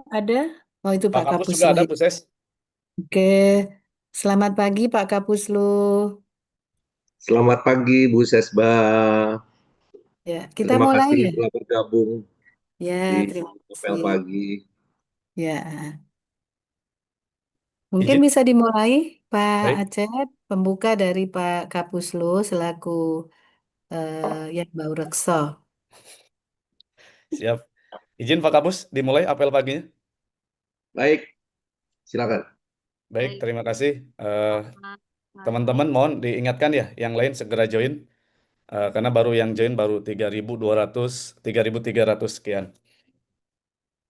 ada? Oh, itu Pak Pak Kapus juga Kapuslo ada, ya. Bu Ses. Oke, selamat pagi Pak Kapuslo. Selamat pagi Bu Sesba. Ya, kita Terima mulai kasih ya. telah bergabung Ya, di terima Apel kasih. Pagi. Ya, mungkin Izin. bisa dimulai Pak Baik, Aceh, pembuka dari Pak Kapuslo selaku yang bau rekso. siap. Izin Pak Kapus, dimulai apel paginya. Baik, silakan. Baik, terima kasih. Teman-teman mohon diingatkan ya, yang lain segera join. Karena baru yang join baru 3.200, 3.300 sekian.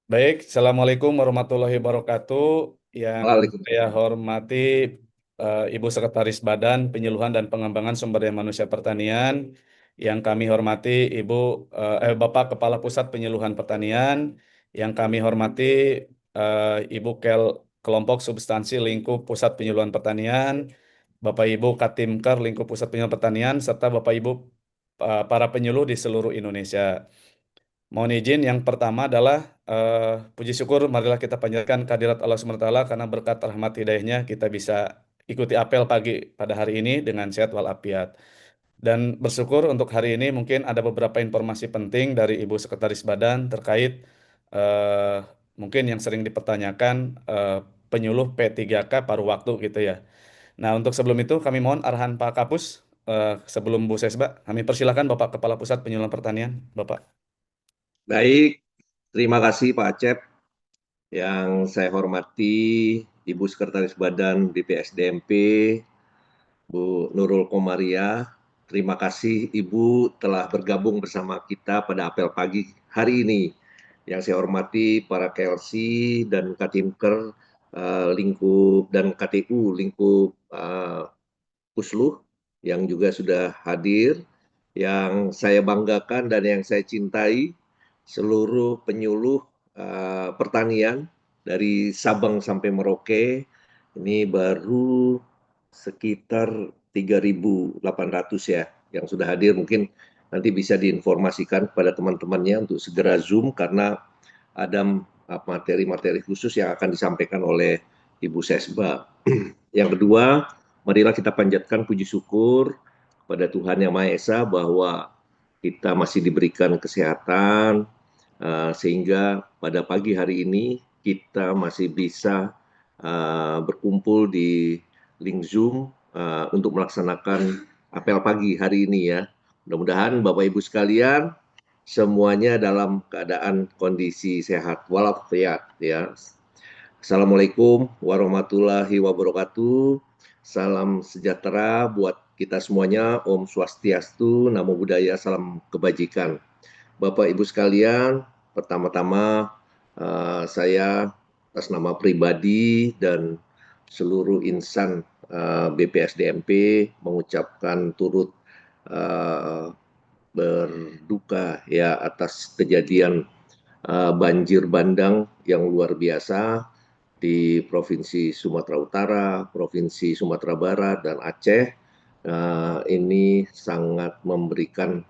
Baik, Assalamualaikum warahmatullahi wabarakatuh. Yang saya Waalaikumsalam. hormati Ibu Sekretaris Badan Penyuluhan dan Pengembangan Sumber Daya Manusia Pertanian. Yang kami hormati Bapak Kepala Pusat Penyuluhan Pertanian. Yang kami hormati Ibu Kelompok Substansi Lingkup Pusat Penyuluhan Pertanian. Bapak Ibu Katimker Lingkup Pusat Penyuluhan Pertanian, serta Bapak Ibu para penyuluh di seluruh Indonesia. Mohon izin yang pertama adalah puji syukur marilah kita panjatkan kehadirat Allah SWT karena berkat rahmat hidayahnya kita bisa ikuti apel pagi pada hari ini dengan sehat walafiat. Dan bersyukur untuk hari ini mungkin ada beberapa informasi penting dari Ibu Sekretaris Badan terkait eh, mungkin yang sering dipertanyakan penyuluh P3K paruh waktu gitu ya. Nah, untuk sebelum itu kami mohon arahan Pak Kapus sebelum Bu Sesba, kami persilakan Bapak Kepala Pusat Penyuluhan Pertanian, Bapak. Baik, terima kasih Pak Acep. Yang saya hormati Ibu Sekretaris Badan BPSDMP, Bu Nurul Komaria. Terima kasih Ibu telah bergabung bersama kita pada apel pagi hari ini. Yang saya hormati para KLC dan Katimker lingkup dan KTU lingkup Pusluh yang juga sudah hadir, yang saya banggakan dan yang saya cintai, seluruh penyuluh pertanian dari Sabang sampai Merauke, ini baru sekitar 3.800 ya yang sudah hadir. Mungkin nanti bisa diinformasikan kepada teman-temannya untuk segera Zoom karena ada materi-materi khusus yang akan disampaikan oleh Ibu Sesba. Yang kedua, marilah kita panjatkan puji syukur kepada Tuhan Yang Maha Esa bahwa kita masih diberikan kesehatan, sehingga pada pagi hari ini kita masih bisa berkumpul di link Zoom untuk melaksanakan apel pagi hari ini ya. Mudah-mudahan Bapak Ibu sekalian semuanya dalam keadaan kondisi sehat walafiat ya. Assalamualaikum warahmatullahi wabarakatuh. Salam sejahtera buat kita semuanya. Om Swastiastu, Namo Buddhaya, salam kebajikan. Bapak Ibu sekalian, pertama-tama saya atas nama pribadi dan seluruh insan BPSDMP mengucapkan turut uh, berduka ya atas kejadian banjir bandang yang luar biasa di Provinsi Sumatera Utara, Provinsi Sumatera Barat, dan Aceh. Ini sangat memberikan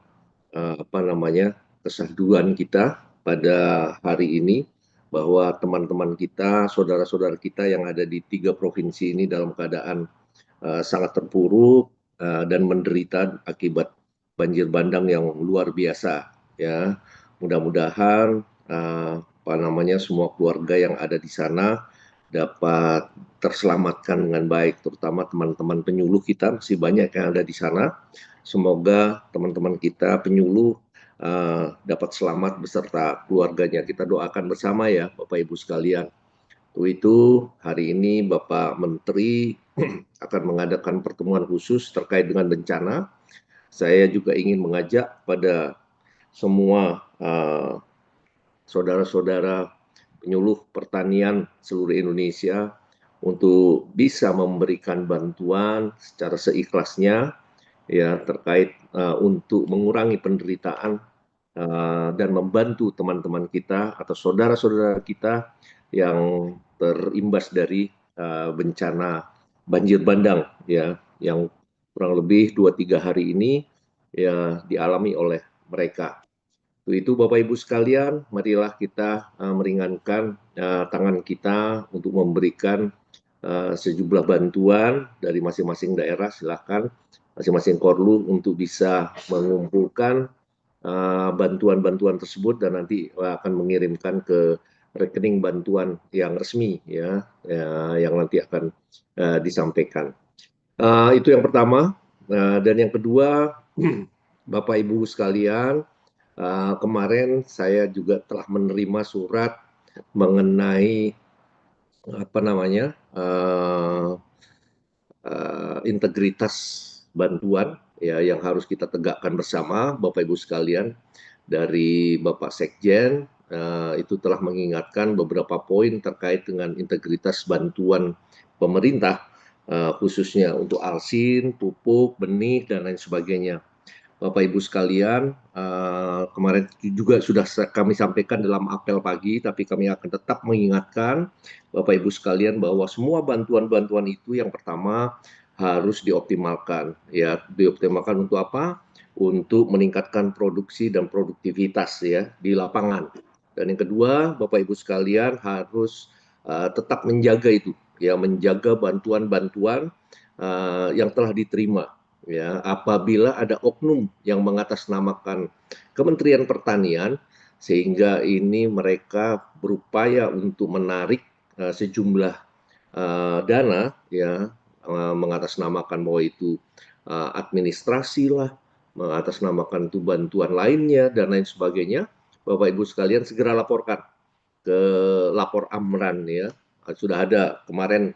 apa namanya kesahduan kita pada hari ini bahwa teman-teman kita, saudara-saudara kita yang ada di 3 provinsi ini dalam keadaan sangat terpuruk dan menderita akibat banjir bandang yang luar biasa ya. Mudah-mudahan apa namanya semua keluarga yang ada di sana dapat terselamatkan dengan baik, terutama teman-teman penyuluh kita masih banyak yang ada di sana. Semoga teman-teman kita penyuluh dapat selamat beserta keluarganya. Kita doakan bersama ya Bapak Ibu sekalian. Untuk itu hari ini Bapak Menteri akan mengadakan pertemuan khusus terkait dengan bencana. Saya juga ingin mengajak pada semua saudara-saudara penyuluh pertanian seluruh Indonesia untuk bisa memberikan bantuan secara seikhlasnya ya terkait untuk mengurangi penderitaan dan membantu teman-teman kita atau saudara-saudara kita yang terimbas dari bencana banjir bandang ya yang kurang lebih 2-3 hari ini ya dialami oleh mereka. Untuk itu Bapak Ibu sekalian, marilah kita meringankan tangan kita untuk memberikan sejumlah bantuan dari masing-masing daerah. Silahkan masing-masing korlu untuk bisa mengumpulkan bantuan-bantuan tersebut dan nanti akan mengirimkan ke rekening bantuan yang resmi yang nanti akan disampaikan. Itu yang pertama. Dan yang kedua, Bapak Ibu sekalian, kemarin saya juga telah menerima surat mengenai apa namanya integritas bantuan yang harus kita tegakkan bersama, Bapak Ibu sekalian. Dari Bapak Sekjen itu telah mengingatkan beberapa poin terkait dengan integritas bantuan pemerintah, khususnya untuk alsin, pupuk, benih, dan lain sebagainya. Bapak Ibu sekalian, kemarin juga sudah kami sampaikan dalam apel pagi, tapi kami akan tetap mengingatkan Bapak Ibu sekalian bahwa semua bantuan-bantuan itu yang pertama harus dioptimalkan. Ya, dioptimalkan untuk apa? Untuk meningkatkan produksi dan produktivitas ya di lapangan. Dan yang kedua, Bapak Ibu sekalian harus tetap menjaga itu, ya, menjaga bantuan-bantuan yang telah diterima. Ya, apabila ada oknum yang mengatasnamakan Kementerian Pertanian sehingga ini mereka berupaya untuk menarik sejumlah dana ya, mengatasnamakan bahwa itu administrasi lah, mengatasnamakan itu bantuan lainnya dan lain sebagainya. Bapak Ibu sekalian segera laporkan ke lapor Amran ya. Sudah ada kemarin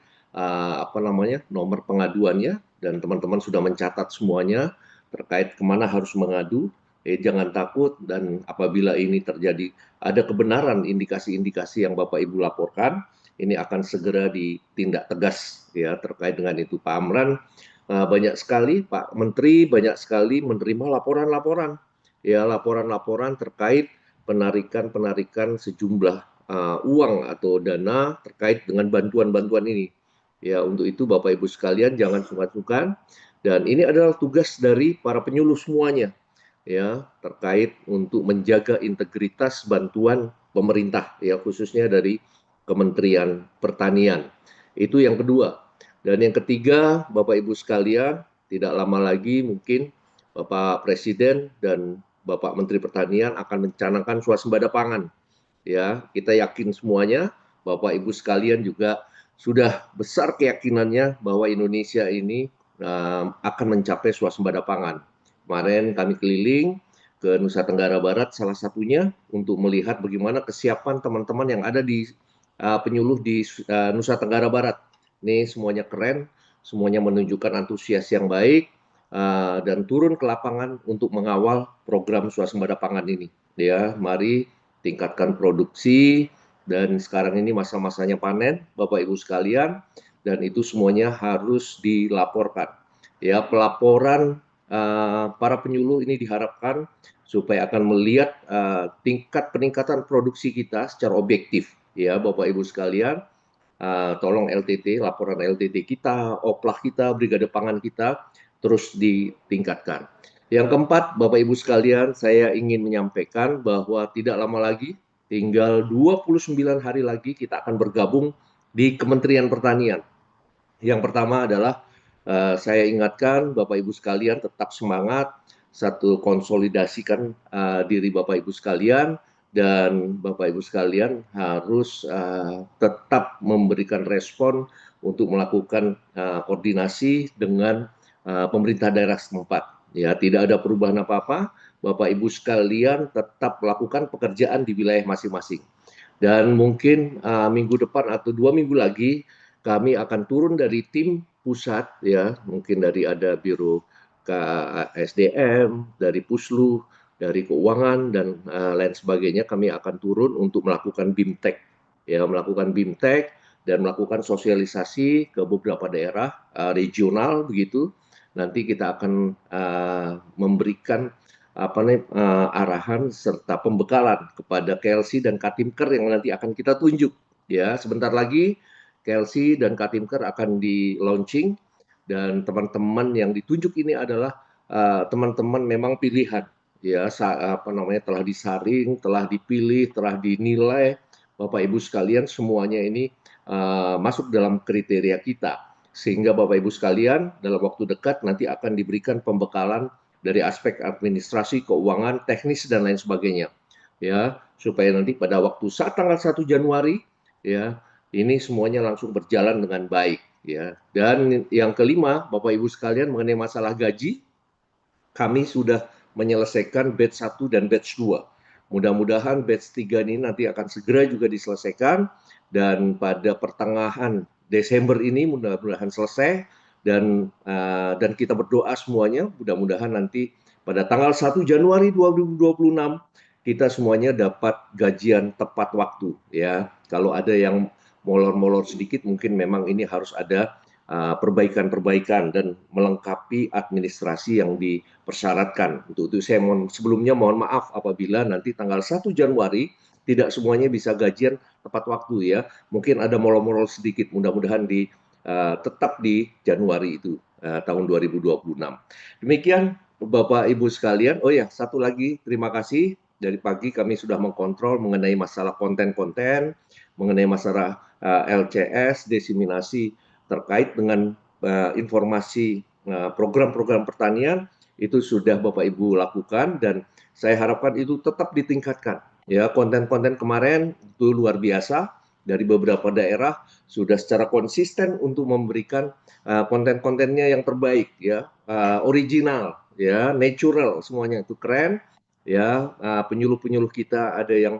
nomor pengaduannya dan teman-teman sudah mencatat semuanya terkait kemana harus mengadu. Jangan takut, dan apabila ini terjadi ada kebenaran indikasi-indikasi yang Bapak Ibu laporkan, ini akan segera ditindak tegas ya terkait dengan itu. Pak Amran banyak sekali, Pak Menteri banyak sekali menerima laporan-laporan ya, laporan-laporan terkait penarikan sejumlah uang atau dana terkait dengan bantuan-bantuan ini. Ya, untuk itu Bapak Ibu sekalian jangan sungkan-sungkan, dan ini adalah tugas dari para penyuluh semuanya ya terkait untuk menjaga integritas bantuan pemerintah ya, khususnya dari Kementerian Pertanian. Itu yang kedua. Dan yang ketiga, Bapak Ibu sekalian, tidak lama lagi mungkin Bapak Presiden dan Bapak Menteri Pertanian akan mencanangkan swasembada pangan. Ya, kita yakin semuanya, Bapak Ibu sekalian juga sudah besar keyakinannya bahwa Indonesia ini akan mencapai swasembada pangan. Kemarin kami keliling ke Nusa Tenggara Barat salah satunya untuk melihat bagaimana kesiapan teman-teman yang ada di penyuluh di Nusa Tenggara Barat. Ini semuanya keren, semuanya menunjukkan antusias yang baik dan turun ke lapangan untuk mengawal program swasembada pangan ini. Ya, mari tingkatkan produksi, dan sekarang ini masa-masanya panen, Bapak Ibu sekalian, dan itu semuanya harus dilaporkan. Ya, pelaporan para penyuluh ini diharapkan supaya akan melihat tingkat peningkatan produksi kita secara objektif. Ya, Bapak Ibu sekalian, tolong LTT, laporan LTT kita, oplah kita, brigade pangan kita terus ditingkatkan. Yang keempat, Bapak Ibu sekalian, saya ingin menyampaikan bahwa tidak lama lagi, tinggal 29 hari lagi kita akan bergabung di Kementerian Pertanian. Yang pertama adalah saya ingatkan Bapak Ibu sekalian tetap semangat, satu konsolidasikan diri Bapak Ibu sekalian, dan Bapak Ibu sekalian harus tetap memberikan respon untuk melakukan koordinasi dengan pemerintah daerah setempat. Ya, tidak ada perubahan apa-apa. Bapak Ibu sekalian tetap melakukan pekerjaan di wilayah masing-masing. Dan mungkin minggu depan atau 2 minggu lagi kami akan turun dari tim pusat ya, mungkin dari ada Biro KSDM, dari Puslu, dari Keuangan dan lain sebagainya. Kami akan turun untuk melakukan BIMTEK ya, melakukan BIMTEK dan melakukan sosialisasi ke beberapa daerah regional begitu. Nanti kita akan memberikan arahan serta pembekalan kepada KLC dan Katimker yang nanti akan kita tunjuk ya. Sebentar lagi KLC dan Katimker akan di launching, dan teman-teman yang ditunjuk ini adalah teman-teman memang pilihan ya telah disaring, telah dipilih, telah dinilai. Bapak Ibu sekalian semuanya ini masuk dalam kriteria kita. Sehingga Bapak Ibu sekalian dalam waktu dekat nanti akan diberikan pembekalan dari aspek administrasi, keuangan, teknis dan lain sebagainya. Ya, supaya nanti pada waktu saat tanggal 1 Januari ya, ini semuanya langsung berjalan dengan baik ya. Dan yang kelima, Bapak Ibu sekalian mengenai masalah gaji, kami sudah menyelesaikan batch 1 dan batch 2. Mudah-mudahan batch 3 ini nanti akan segera juga diselesaikan dan pada pertengahan Desember ini mudah-mudahan selesai dan kita berdoa semuanya mudah-mudahan nanti pada tanggal 1 Januari 2026 kita semuanya dapat gajian tepat waktu ya. Kalau ada yang molor-molor sedikit mungkin memang ini harus ada perbaikan-perbaikan dan melengkapi administrasi yang dipersyaratkan. Untuk itu saya sebelumnya mohon maaf apabila nanti tanggal 1 Januari tidak semuanya bisa gajian tepat waktu ya. Mungkin ada molor-molor sedikit, mudah-mudahan tetap di Januari itu tahun 2026. Demikian Bapak Ibu sekalian. Oh ya, satu lagi terima kasih. Dari pagi kami sudah mengkontrol mengenai masalah konten-konten, mengenai masalah LCS, diseminasi terkait dengan informasi program-program pertanian itu sudah Bapak Ibu lakukan dan saya harapkan itu tetap ditingkatkan. Ya, konten-konten kemarin itu luar biasa dari beberapa daerah sudah secara konsisten untuk memberikan konten-kontennya yang terbaik ya, original ya, natural semuanya itu keren ya. Penyuluh-penyuluh kita ada yang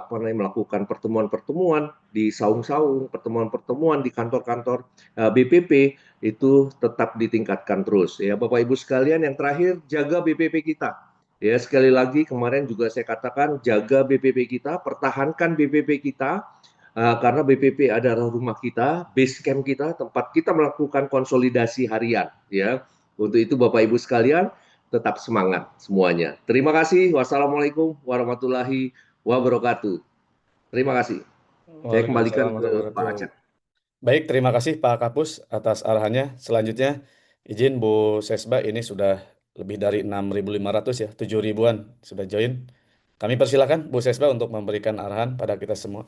melakukan pertemuan-pertemuan di saung-saung, pertemuan-pertemuan di kantor-kantor BPP itu tetap ditingkatkan terus ya Bapak Ibu sekalian. Yang terakhir, jaga BPP kita ya, sekali lagi kemarin juga saya katakan jaga BPP kita, pertahankan BPP kita karena BPP adalah rumah kita, base camp kita, tempat kita melakukan konsolidasi harian ya. Untuk itu Bapak Ibu sekalian tetap semangat semuanya. Terima kasih. Wassalamualaikum warahmatullahi wabarakatuh. Terima kasih. Saya kembalikan Waalaikumsalam ke warahmatullahi Pak wabarakatuh. Acep. Baik, terima kasih Pak Kapus atas arahannya. Selanjutnya, izin Bu Sesba ini sudah lebih dari 6.500 ya, 7.000-an sudah join. Kami persilakan Bu Sesba untuk memberikan arahan pada kita semua.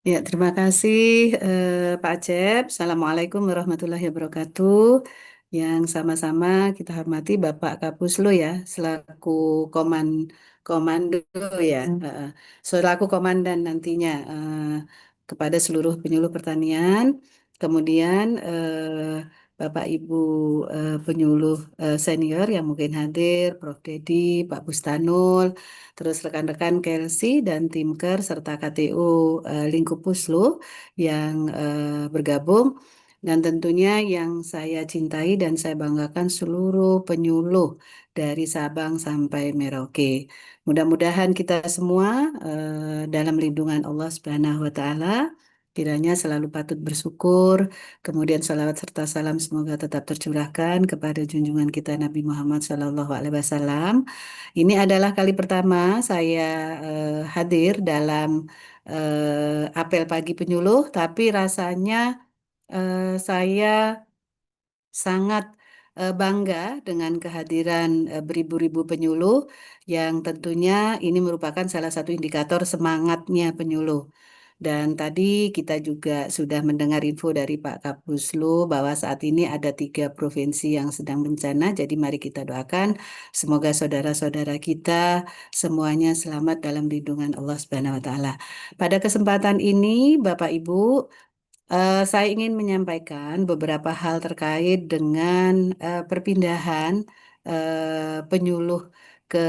Ya, terima kasih Pak Acep. Assalamualaikum warahmatullahi wabarakatuh. Yang sama-sama kita hormati Bapak Kapuslo ya, selaku komando ya, selaku komandan nantinya kepada seluruh penyuluh pertanian. Kemudian Bapak Ibu penyuluh senior yang mungkin hadir, Prof. Dedi, Pak Bustanul, terus rekan-rekan Kelsey dan Timker serta KTU Lingkup Puslo yang bergabung dan tentunya yang saya cintai dan saya banggakan seluruh penyuluh dari Sabang sampai Merauke. Mudah-mudahan kita semua dalam lindungan Allah Subhanahu wa taala kiranya selalu patut bersyukur. Kemudian salawat serta salam semoga tetap tercurahkan kepada junjungan kita Nabi Muhammad SAW. Ini adalah kali pertama saya hadir dalam apel pagi penyuluh, tapi rasanya saya sangat bangga dengan kehadiran beribu-ribu penyuluh yang tentunya ini merupakan salah satu indikator semangatnya penyuluh. Dan tadi kita juga sudah mendengar info dari Pak Kapuslu bahwa saat ini ada 3 provinsi yang sedang bencana. Jadi mari kita doakan semoga saudara-saudara kita semuanya selamat dalam lindungan Allah Subhanahu wa taala. Pada kesempatan ini Bapak Ibu, saya ingin menyampaikan beberapa hal terkait dengan perpindahan penyuluh ke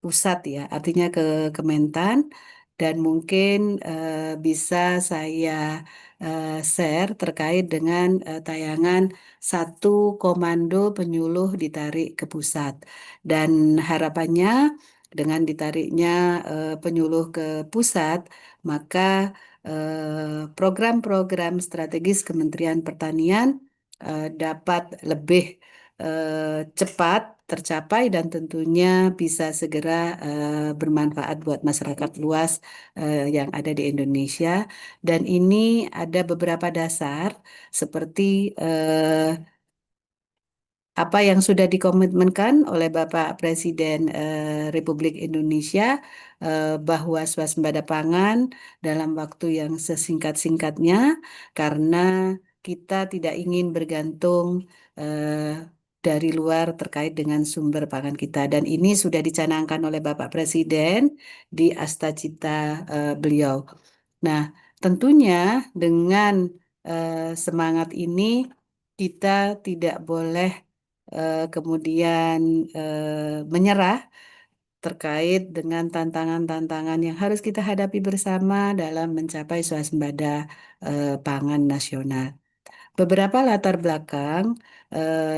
pusat ya, artinya ke Kementan dan mungkin bisa saya share terkait dengan tayangan satu komando penyuluh ditarik ke pusat dan harapannya dengan ditariknya penyuluh ke pusat maka program-program strategis Kementerian Pertanian dapat lebih cepat tercapai dan tentunya bisa segera bermanfaat buat masyarakat luas yang ada di Indonesia. Dan ini ada beberapa dasar seperti apa yang sudah dikomitmenkan oleh Bapak Presiden Republik Indonesia bahwa swasembada pangan dalam waktu yang sesingkat-singkatnya karena kita tidak ingin bergantung dari luar terkait dengan sumber pangan kita dan ini sudah dicanangkan oleh Bapak Presiden di Astacita beliau. Nah, tentunya dengan semangat ini kita tidak boleh kemudian menyerah terkait dengan tantangan-tantangan yang harus kita hadapi bersama dalam mencapai swasembada pangan nasional. Beberapa latar belakang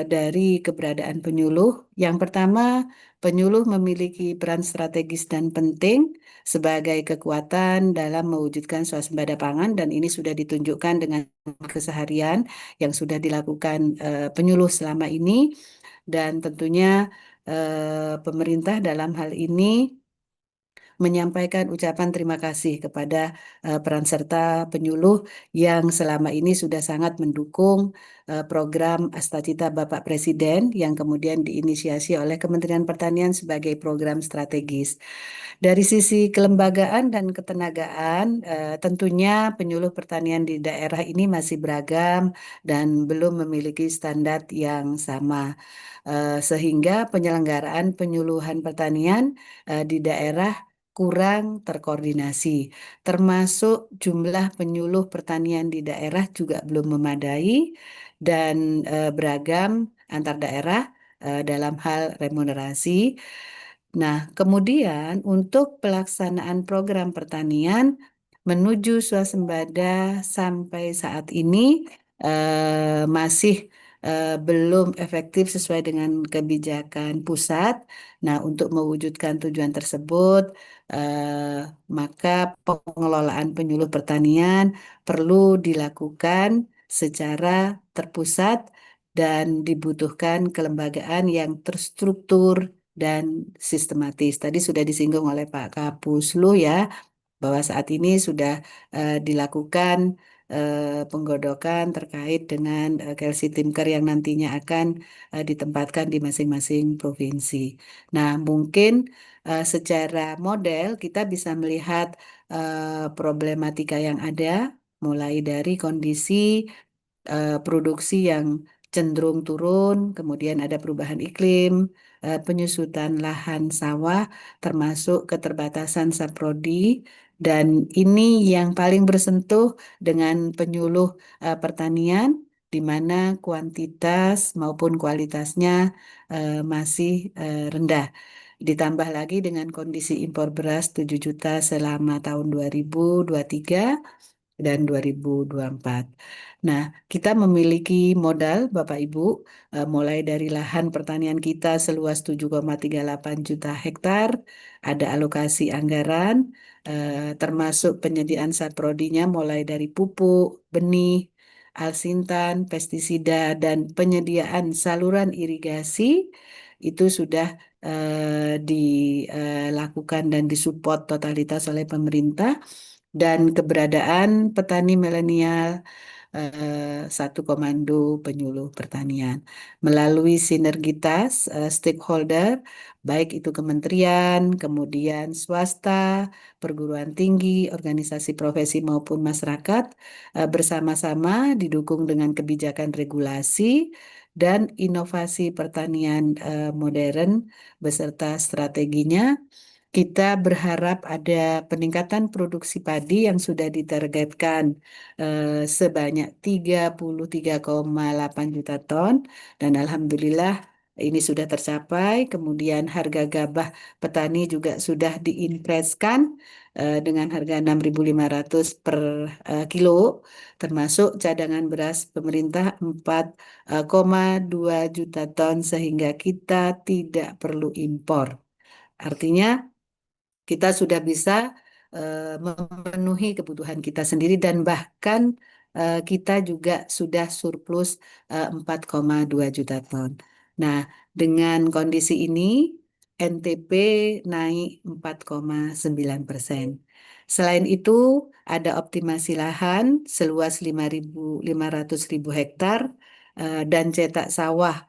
dari keberadaan penyuluh. Yang pertama, penyuluh memiliki peran strategis dan penting sebagai kekuatan dalam mewujudkan swasembada pangan dan ini sudah ditunjukkan dengan keseharian yang sudah dilakukan penyuluh selama ini dan tentunya pemerintah dalam hal ini menyampaikan ucapan terima kasih kepada peran serta penyuluh yang selama ini sudah sangat mendukung program Astacita Bapak Presiden yang kemudian diinisiasi oleh Kementerian Pertanian sebagai program strategis. Dari sisi kelembagaan dan ketenagaan, tentunya penyuluh pertanian di daerah ini masih beragam dan belum memiliki standar yang sama. Sehingga penyelenggaraan penyuluhan pertanian di daerah kurang terkoordinasi, termasuk jumlah penyuluh pertanian di daerah juga belum memadai dan beragam antar daerah dalam hal remunerasi. Nah, kemudian untuk pelaksanaan program pertanian menuju swasembada sampai saat ini masih belum efektif sesuai dengan kebijakan pusat. Nah, untuk mewujudkan tujuan tersebut, maka pengelolaan penyuluh pertanian perlu dilakukan secara terpusat dan dibutuhkan kelembagaan yang terstruktur dan sistematis. Tadi sudah disinggung oleh Pak Kapuslu ya, bahwa saat ini sudah dilakukan penggodokan terkait dengan Kelsey Tinker yang nantinya akan ditempatkan di masing-masing provinsi. Nah, mungkin secara model kita bisa melihat problematika yang ada, mulai dari kondisi produksi yang cenderung turun, kemudian ada perubahan iklim, penyusutan lahan sawah, termasuk keterbatasan saprodi, dan ini yang paling bersentuh dengan penyuluh pertanian, di mana kuantitas maupun kualitasnya masih rendah. Ditambah lagi dengan kondisi impor beras 7 juta selama tahun 2023 dan 2024. Nah, kita memiliki modal Bapak Ibu, mulai dari lahan pertanian kita seluas 7,38 juta hektar, ada alokasi anggaran, termasuk penyediaan saprodinya mulai dari pupuk, benih, alsintan, pestisida, dan penyediaan saluran irigasi, itu sudah dilakukan dan disupport totalitas oleh pemerintah dan keberadaan petani milenial satu komando penyuluh pertanian melalui sinergitas stakeholder baik itu kementerian, kemudian swasta, perguruan tinggi, organisasi profesi maupun masyarakat bersama-sama didukung dengan kebijakan regulasi dan inovasi pertanian modern beserta strateginya kita berharap ada peningkatan produksi padi yang sudah ditargetkan sebanyak 33,8 juta ton dan alhamdulillah ini sudah tercapai. Kemudian harga gabah petani juga sudah diimpreskan dengan harga 6.500 per kilo, termasuk cadangan beras pemerintah 4,2 juta ton sehingga kita tidak perlu impor. Artinya kita sudah bisa memenuhi kebutuhan kita sendiri dan bahkan kita juga sudah surplus 4,2 juta ton. Nah, dengan kondisi ini NTP naik 4,9%. Selain itu, ada optimasi lahan seluas 5.500.000 hektar dan cetak sawah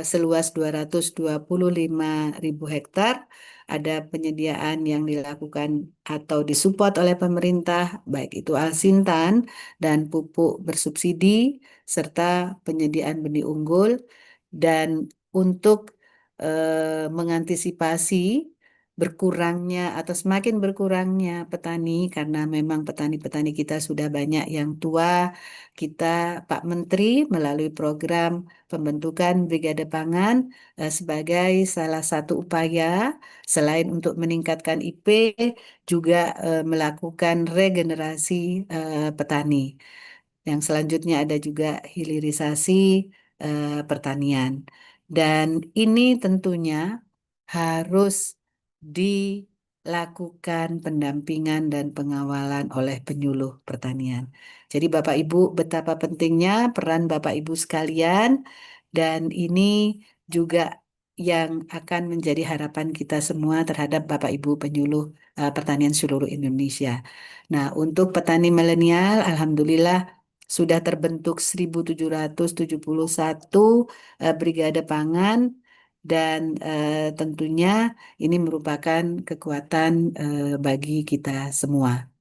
seluas 225.000 hektar. Ada penyediaan yang dilakukan atau disupport oleh pemerintah, baik itu alsintan dan pupuk bersubsidi, serta penyediaan benih unggul. Dan untuk mengantisipasi berkurangnya atau semakin berkurangnya petani, karena memang petani-petani kita sudah banyak yang tua, kita Pak Menteri melalui program pembentukan Brigade Pangan sebagai salah satu upaya selain untuk meningkatkan IP juga melakukan regenerasi petani. Yang selanjutnya ada juga hilirisasi pertanian. Dan ini tentunya harus dilakukan pendampingan dan pengawalan oleh penyuluh pertanian. Jadi Bapak Ibu, betapa pentingnya peran Bapak Ibu sekalian, dan ini juga yang akan menjadi harapan kita semua terhadap Bapak Ibu penyuluh pertanian seluruh Indonesia. Nah, untuk petani milenial, alhamdulillah sudah terbentuk 1.771 brigade pangan, dan tentunya ini merupakan kekuatan bagi kita semua.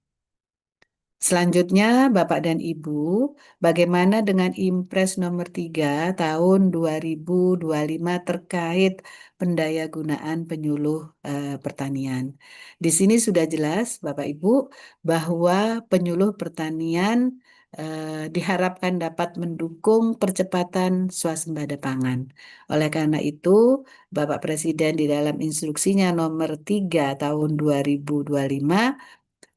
Selanjutnya, Bapak dan Ibu, bagaimana dengan Impres nomor 3 tahun 2025 terkait pendayagunaan penyuluh pertanian? Di sini sudah jelas, Bapak Ibu, bahwa penyuluh pertanian diharapkan dapat mendukung percepatan swasembada pangan. Oleh karena itu, Bapak Presiden di dalam instruksinya nomor 3 tahun 2025,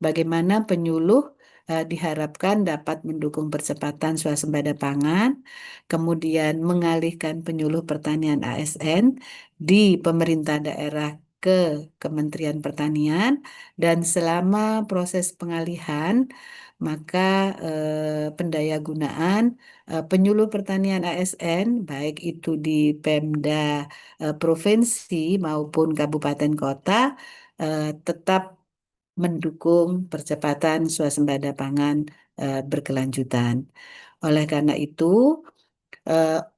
bagaimana penyuluh diharapkan dapat mendukung percepatan swasembada pangan, kemudian mengalihkan penyuluh pertanian ASN di pemerintah daerah ke Kementerian Pertanian, dan selama proses pengalihan, maka pendayagunaan penyuluh pertanian ASN, baik itu di Pemda provinsi maupun kabupaten kota, tetap mendukung percepatan swasembada pangan berkelanjutan. Oleh karena itu,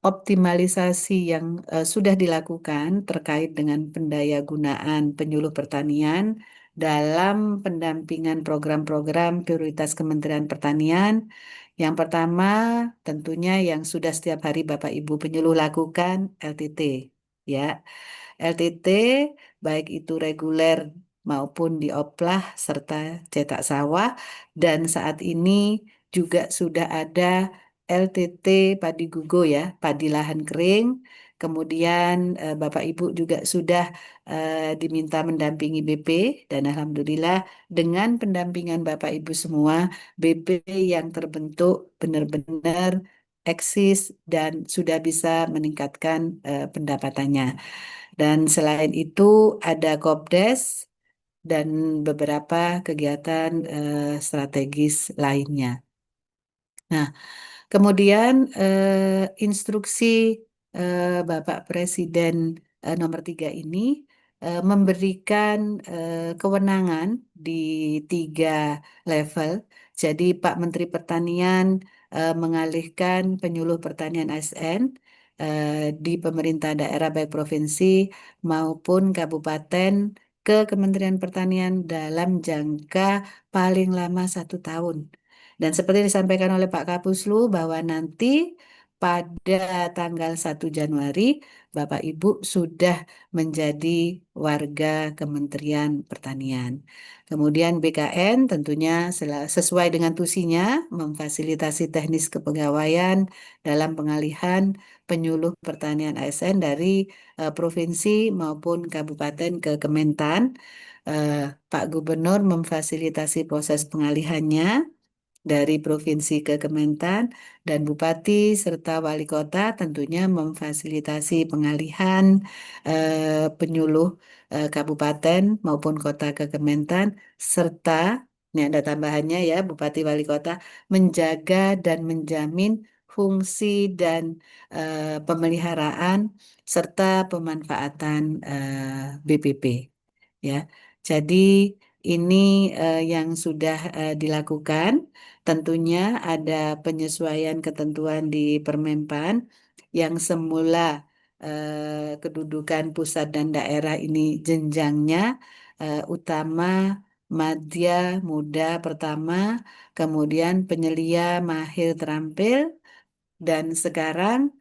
optimalisasi yang sudah dilakukan terkait dengan pendayagunaan penyuluh pertanian dalam pendampingan program-program prioritas Kementerian Pertanian. Yang pertama, tentunya yang sudah setiap hari Bapak Ibu penyuluh lakukan, LTT. Ya, LTT baik itu reguler maupun dioplah serta cetak sawah, dan saat ini juga sudah ada LTT padi gugo ya, padi lahan kering. Kemudian Bapak Ibu juga sudah diminta mendampingi BP, dan alhamdulillah dengan pendampingan Bapak Ibu semua, BP yang terbentuk benar-benar eksis dan sudah bisa meningkatkan pendapatannya. Dan selain itu ada Kopdes dan beberapa kegiatan strategis lainnya. Nah, kemudian instruksi Bapak Presiden nomor 3 ini memberikan kewenangan di 3 level. Jadi Pak Menteri Pertanian mengalihkan penyuluh pertanian ASN di pemerintah daerah baik provinsi maupun kabupaten ke Kementerian Pertanian dalam jangka paling lama 1 tahun. Dan seperti disampaikan oleh Pak Kapuslu bahwa nanti pada tanggal 1 Januari Bapak Ibu sudah menjadi warga Kementerian Pertanian. Kemudian BKN tentunya sesuai dengan tusinya memfasilitasi teknis kepegawaian dalam pengalihan penyuluh pertanian ASN dari provinsi maupun kabupaten ke Kementan. Pak Gubernur memfasilitasi proses pengalihannya dari provinsi ke Kementan, dan Bupati serta Wali Kota tentunya memfasilitasi pengalihan penyuluh kabupaten maupun kota ke Kementan, serta ini ada tambahannya ya, Bupati Wali Kota menjaga dan menjamin fungsi dan pemeliharaan serta pemanfaatan BPP ya. Jadi ini yang sudah dilakukan. Tentunya ada penyesuaian ketentuan di Permenpan yang semula kedudukan pusat dan daerah ini jenjangnya utama, madya, muda pertama, kemudian penyelia, mahir, terampil, dan sekarang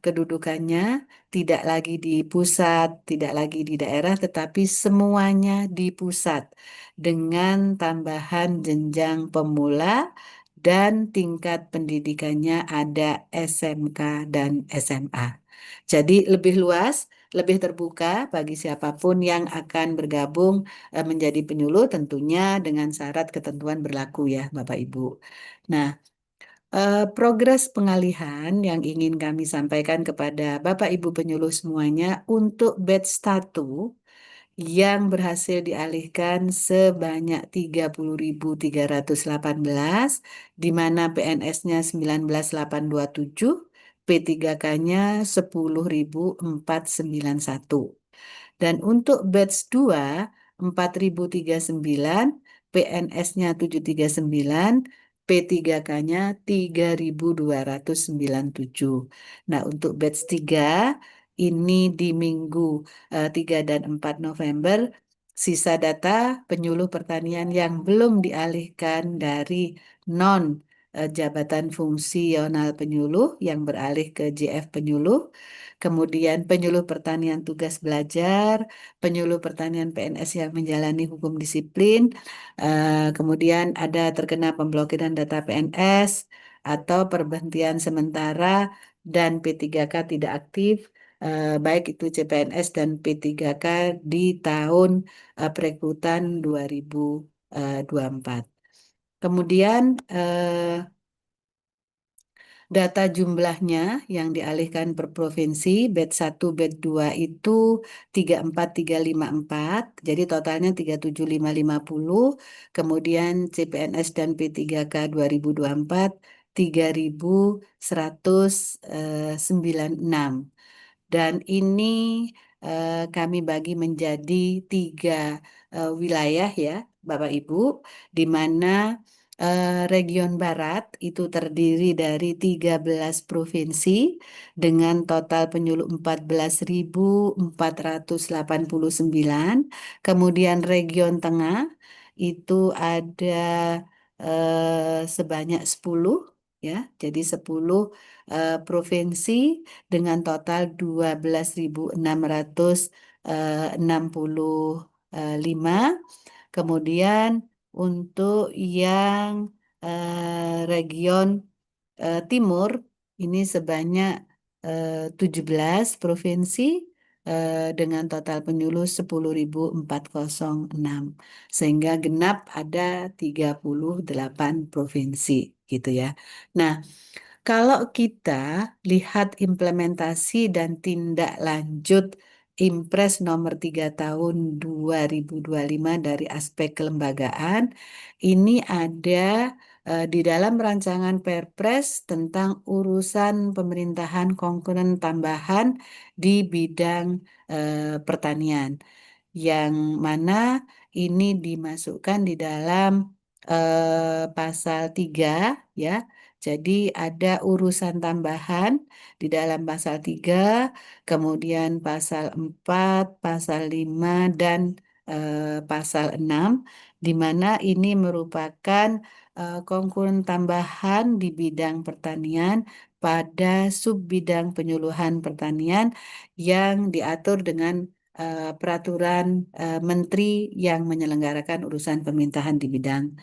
kedudukannya tidak lagi di pusat, tidak lagi di daerah, tetapi semuanya di pusat dengan tambahan jenjang pemula dan tingkat pendidikannya ada SMK dan SMA. Jadi lebih luas, lebih terbuka bagi siapapun yang akan bergabung menjadi penyuluh tentunya dengan syarat ketentuan berlaku ya Bapak Ibu. Nah, progres pengalihan yang ingin kami sampaikan kepada Bapak Ibu penyuluh semuanya untuk batch 1 yang berhasil dialihkan sebanyak 30.318, di mana PNS-nya 19.827, P3K-nya 10.491. Dan untuk batch 2, 4.039, PNS-nya 739, P3K-nya 3.297. Nah, untuk batch 3, ini di minggu 3 dan 4 November, sisa data penyuluh pertanian yang belum dialihkan dari non jabatan fungsional penyuluh yang beralih ke JF penyuluh, kemudian penyuluh pertanian tugas belajar, penyuluh pertanian PNS yang menjalani hukum disiplin, kemudian ada terkena pemblokiran data PNS atau perberhentian sementara dan P3K tidak aktif, baik itu CPNS dan P3K di tahun perekrutan 2024. Kemudian data jumlahnya yang dialihkan per provinsi, batch 1, batch 2 itu 34.354, jadi totalnya 37.550, kemudian CPNS dan P3K 2024 3.196. Dan ini kami bagi menjadi 3 wilayah ya, Bapak Ibu, di mana region Barat itu terdiri dari 13 provinsi dengan total penyuluh 14.489. Kemudian region Tengah itu ada sebanyak 10 ya, jadi 10 provinsi dengan total 12.665. Kemudian untuk yang region timur ini sebanyak 17 provinsi dengan total penyuluh 10.406, sehingga genap ada 38 provinsi gitu ya. Nah, kalau kita lihat implementasi dan tindak lanjut Impres nomor 3 tahun 2025 dari aspek kelembagaan, ini ada di dalam rancangan Perpres tentang urusan pemerintahan konkuren tambahan di bidang pertanian, yang mana ini dimasukkan di dalam pasal 3 ya. Jadi ada urusan tambahan di dalam pasal 3, kemudian pasal 4, pasal 5, dan pasal 6, di mana ini merupakan konkuren tambahan di bidang pertanian pada sub bidang penyuluhan pertanian yang diatur dengan peraturan menteri yang menyelenggarakan urusan pemerintahan di bidang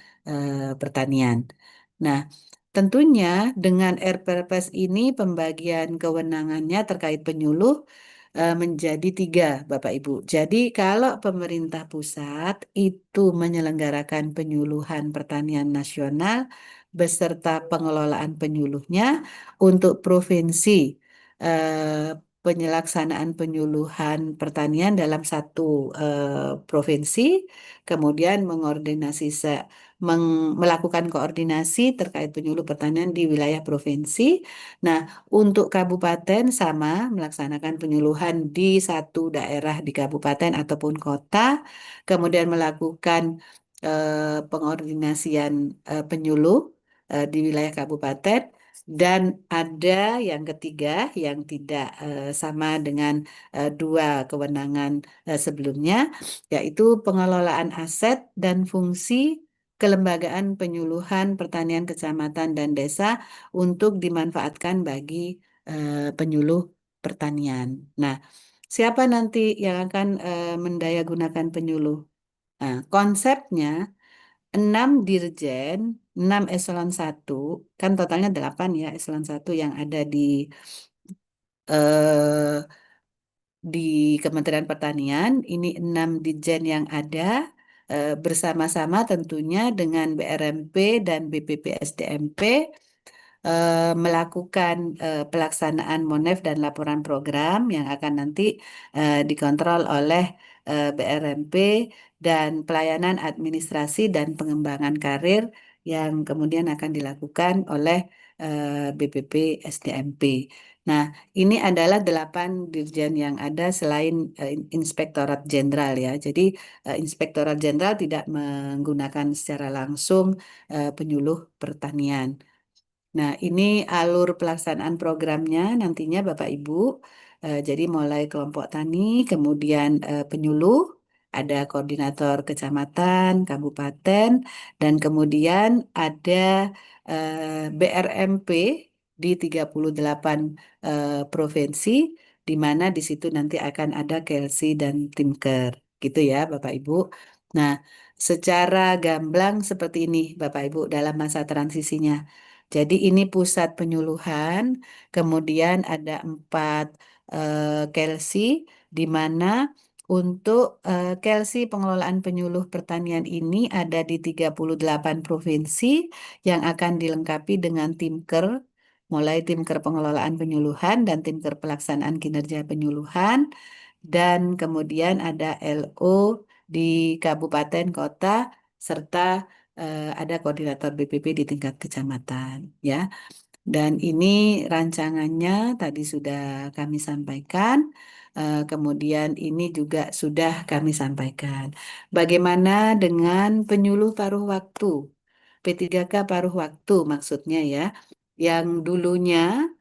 pertanian. Nah, tentunya dengan RPRPS ini pembagian kewenangannya terkait penyuluh menjadi 3, Bapak Ibu. Jadi kalau pemerintah pusat itu menyelenggarakan penyuluhan pertanian nasional beserta pengelolaan penyuluhnya, untuk provinsi penyelaksanaan penyuluhan pertanian dalam satu provinsi, kemudian melakukan koordinasi terkait penyuluh pertanian di wilayah provinsi. Nah, untuk kabupaten sama melaksanakan penyuluhan di satu daerah di kabupaten ataupun kota, kemudian melakukan pengordinasian penyuluh di wilayah kabupaten, Dan ada yang ketiga yang tidak sama dengan dua kewenangan sebelumnya, yaitu pengelolaan aset dan fungsi kelembagaan penyuluhan pertanian kecamatan dan desa untuk dimanfaatkan bagi penyuluh pertanian. Nah, siapa nanti yang akan mendayagunakan penyuluh? Nah, konsepnya 6 dirjen, 6 eselon 1, kan totalnya 8 ya eselon 1 yang ada eh, di Kementerian Pertanian. Ini 6 dirjen yang ada bersama-sama tentunya dengan BRMP dan BPPSDMP melakukan pelaksanaan MONEF dan laporan program yang akan nanti dikontrol oleh BRMP dan pelayanan administrasi dan pengembangan karir yang kemudian akan dilakukan oleh BPP SDMP. Nah, ini adalah 8 dirjen yang ada selain Inspektorat Jenderal ya. Jadi Inspektorat Jenderal tidak menggunakan secara langsung penyuluh pertanian. Nah, ini alur pelaksanaan programnya nantinya Bapak Ibu. Jadi mulai kelompok tani, kemudian penyuluh, ada koordinator kecamatan, kabupaten, dan kemudian ada BRMP di 38 provinsi, di mana di situ nanti akan ada Kelsi dan Timker. Gitu ya Bapak Ibu. Nah, secara gamblang seperti ini Bapak Ibu dalam masa transisinya. Jadi ini pusat penyuluhan, kemudian ada 4 Kelsi, di mana untuk Kelsi pengelolaan penyuluh pertanian ini ada di 38 provinsi yang akan dilengkapi dengan Timker, mulai Timker pengelolaan penyuluhan dan Timker pelaksanaan kinerja penyuluhan, dan kemudian ada LO di kabupaten kota serta ada koordinator BPP di tingkat kecamatan ya. Dan ini rancangannya tadi sudah kami sampaikan, kemudian ini juga sudah kami sampaikan. Bagaimana dengan penyuluh paruh waktu? P3K paruh waktu maksudnya ya, yang dulunya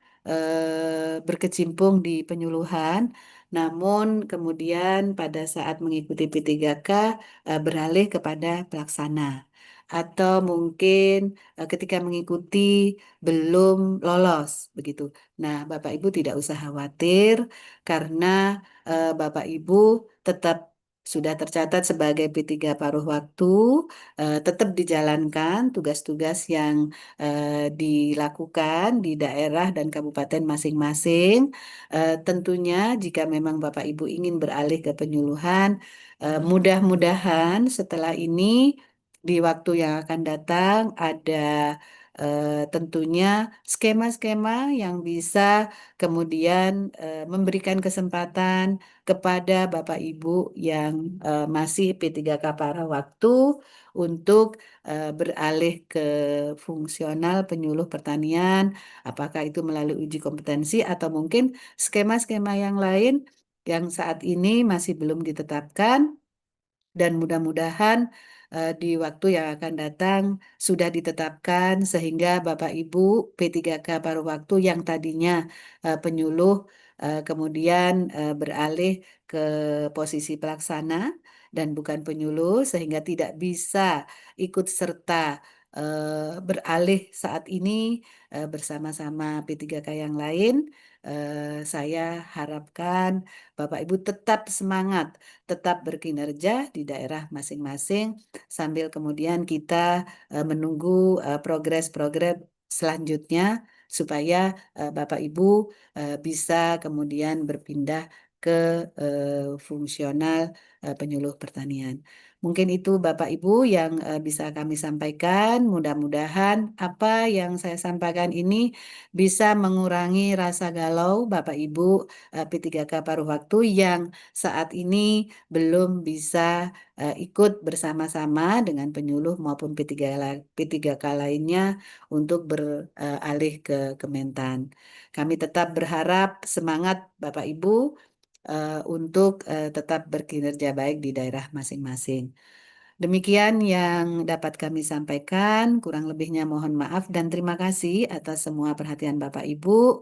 berkecimpung di penyuluhan, namun kemudian pada saat mengikuti P3K beralih kepada pelaksana. Atau mungkin ketika mengikuti belum lolos begitu. Nah, Bapak Ibu tidak usah khawatir karena Bapak Ibu tetap sudah tercatat sebagai P3 paruh waktu, tetap dijalankan tugas-tugas yang dilakukan di daerah dan kabupaten masing-masing. Tentunya jika memang Bapak Ibu ingin beralih ke penyuluhan, mudah-mudahan setelah ini di waktu yang akan datang ada tentunya skema-skema yang bisa kemudian memberikan kesempatan kepada Bapak Ibu yang masih P3K paruh waktu untuk beralih ke fungsional penyuluh pertanian, apakah itu melalui uji kompetensi atau mungkin skema-skema yang lain yang saat ini masih belum ditetapkan dan mudah-mudahan di waktu yang akan datang sudah ditetapkan sehingga Bapak Ibu P3K paruh waktu yang tadinya penyuluh kemudian beralih ke posisi pelaksana dan bukan penyuluh sehingga tidak bisa ikut serta beralih saat ini bersama-sama P3K yang lain. Saya harapkan Bapak Ibu tetap semangat, tetap berkinerja di daerah masing-masing sambil kemudian kita menunggu progres-progres selanjutnya supaya Bapak Ibu bisa kemudian berpindah ke fungsional penyuluh pertanian. Mungkin itu Bapak Ibu yang bisa kami sampaikan. Mudah-mudahan apa yang saya sampaikan ini bisa mengurangi rasa galau Bapak Ibu P3K paruh waktu yang saat ini belum bisa ikut bersama-sama dengan penyuluh maupun P3K lainnya untuk beralih ke Kementan. Kami tetap berharap semangat Bapak Ibu untuk tetap berkinerja baik di daerah masing-masing. Demikian yang dapat kami sampaikan. Kurang lebihnya mohon maaf dan terima kasih atas semua perhatian Bapak Ibu.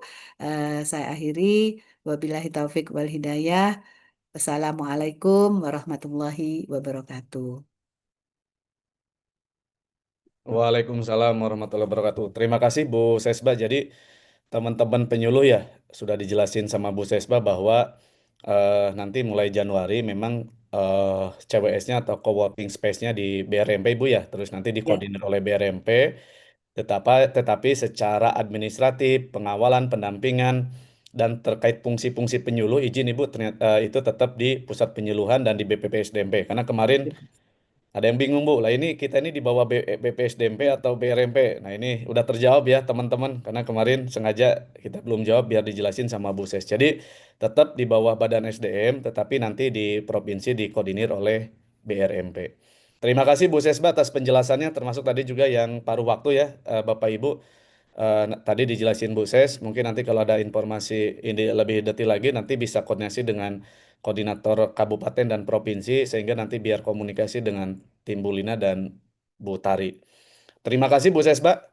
Saya akhiri. Wabillahi taufik wal hidayah. Wassalamualaikum warahmatullahi wabarakatuh. Waalaikumsalam warahmatullahi wabarakatuh. Terima kasih Bu Sesba. Jadi teman-teman penyuluh ya sudah dijelasin sama Bu Sesba bahwa nanti mulai Januari memang CWS-nya atau coworking space-nya di BRMP Bu ya. Terus nanti Ya, dikoordinir oleh BRMP. Tetapi secara administratif, pengawalan, pendampingan dan terkait fungsi-fungsi penyuluh izin Ibu ternyata itu tetap di pusat penyuluhan dan di BPPSDMP. Karena kemarin ada yang bingung Bu, lah ini kita ini di bawah BPSDMP atau BRMP. Nah ini udah terjawab ya teman-teman, karena kemarin sengaja kita belum jawab biar dijelasin sama Bu Ses. Jadi tetap di bawah Badan SDM, tetapi nanti di provinsi dikoordinir oleh BRMP. Terima kasih Bu Sesba atas penjelasannya, termasuk tadi juga yang paruh waktu ya Bapak Ibu. Tadi dijelasin Bu Ses, mungkin nanti kalau ada informasi ini lebih detail lagi nanti bisa koordinasi dengan koordinator kabupaten dan provinsi sehingga nanti biar komunikasi dengan tim Bu Lina dan Bu Tari. Terima kasih Bu Sesba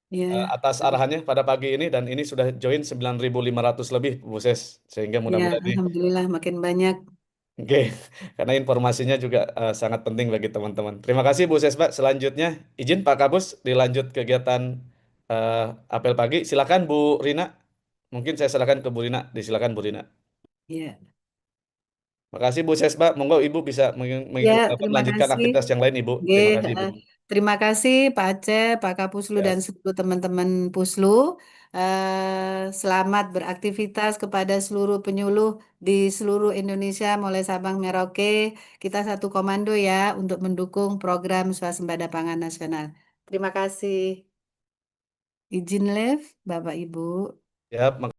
ya, atas arahannya pada pagi ini dan ini sudah join 9.500 lebih Bu Ses sehingga ya, mudah-mudahan ini Alhamdulillah makin banyak. oke karena informasinya juga sangat penting bagi teman-teman. Terima kasih Bu Sesba. Selanjutnya izin Pak Kapus dilanjut kegiatan eh, apel pagi. Silakan Bu Rina. Mungkin saya serahkan ke Bu Rina. Disilakan Bu Rina. Ya, Makasih Bu Sesba. Monggo Ibu bisa ya, terima melanjutkan kasih. aktivitas yang lain Ibu. Oke, Terima kasih Ibu. terima kasih Pak Aceh, Pak Kapuslu Ya. dan seluruh teman-teman Puslu. Selamat beraktivitas kepada seluruh penyuluh di seluruh Indonesia mulai Sabang Merauke. Kita satu komando ya untuk mendukung program swasembada pangan nasional. Terima kasih. Izin live, Bapak Ibu. Ya.